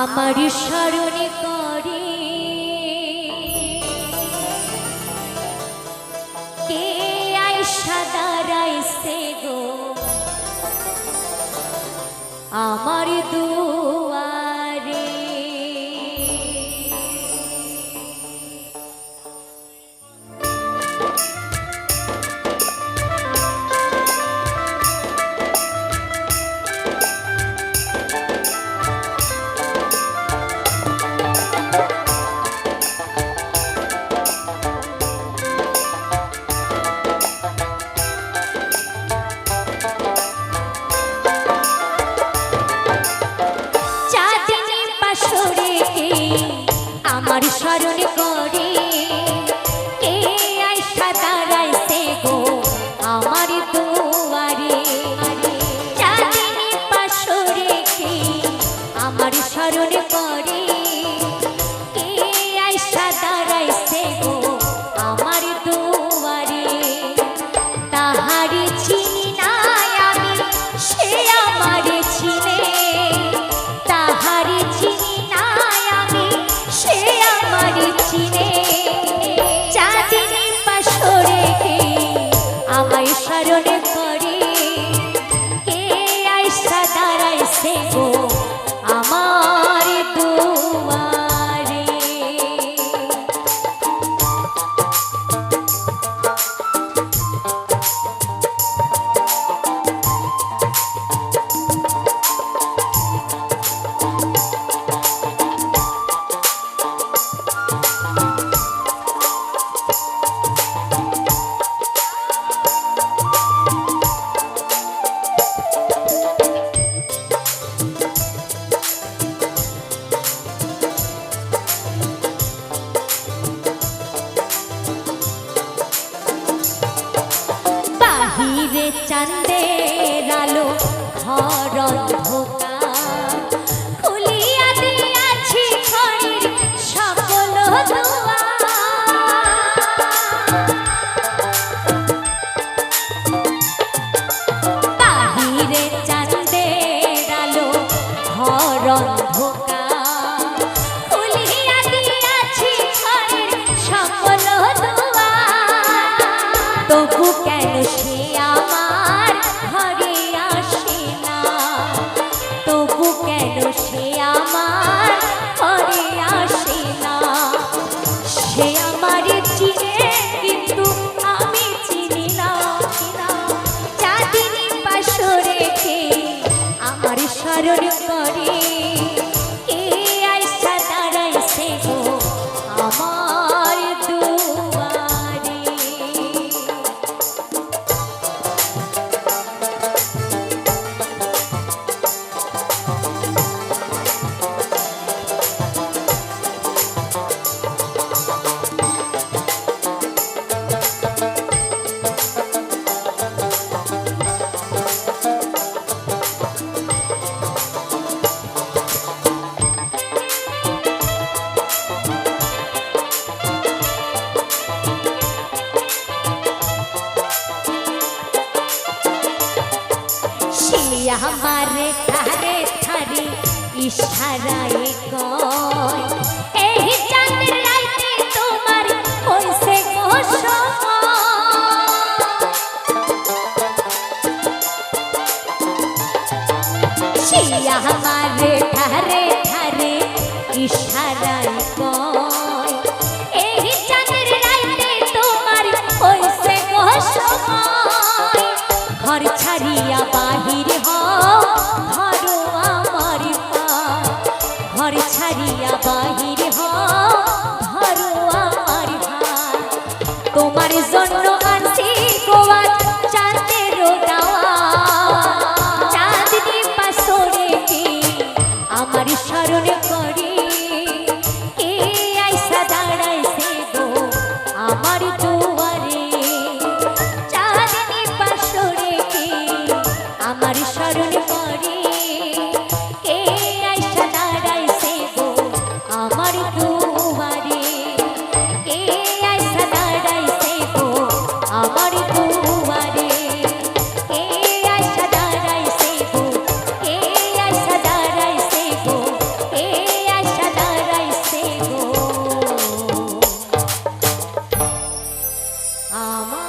আমার স্মরণে করে কে আইসা দাঁড়াইছে গো আমার দুয়ারে। আমার স্মরণে করে কে আইসা দাঁড়াইছে গো আমার দুয়ারে। চাঁদিনী পাশরে কে আমার স্মরণে করে কে আইসা দাঁড়াইছে গো আমার দুয়ারে। তাহারে চিনি নাই আমি সে আমারে চিনে, তাহারে চিনি নাই আমি সে আমারে চিনে। চাঁদিনী পাশরে কে আমায় স্মরণে করে কে আইসা দাঁড়াইছে গো আমার দুয়ারে। বাহিরে চাঁদের আলো ঘর অন্ধকার, খুলিয়া দিয়াছি ঘরের সকল দুয়ার। বাহিরে চাঁদের আলো ঘর অন্ধকার, খুলিয়া দিয়াছি ঘরের সকল দুয়ার। তবু কেন সে আমার ঘরে আসে না, তবু কেন সে আমার ঘরে আসে না। সে আমার চিনে কিন্তু আমি চিনি না। চাঁদিনী পাশরে কে আমার স্মরণ করে কে আইসা দাঁড়াইছে গো আমার দুয়ারে। আমারে ধারে ধারে ইশারায় কয় এই চাঁদের রাতে তোমার হইছে গো সময়। আমারে ধারে ধারে ইশারায় কয় এই চাঁদের রাতে তোমার হইছে গো সময়। ঘর ছাড়িয়া বাহির হও ধরো আমার পা, ঘর ছাড়িয়া বাহির হও ধরো আমার ভাই। তোমার জন্য আনছি গোয়া চাঁদের দাওয়া। চাঁদনি পাশরে কে আমার স্মরণ করে কে আইসা দাঁড়াইছে গো আমার দুয়ারে। চাঁদনি পাশরে কে আমার স্মরণ করে কে আইসা দাঁড়াইছে গো আমার দুয়ারে। কে আইসা দাঁড়াইছে গো আমার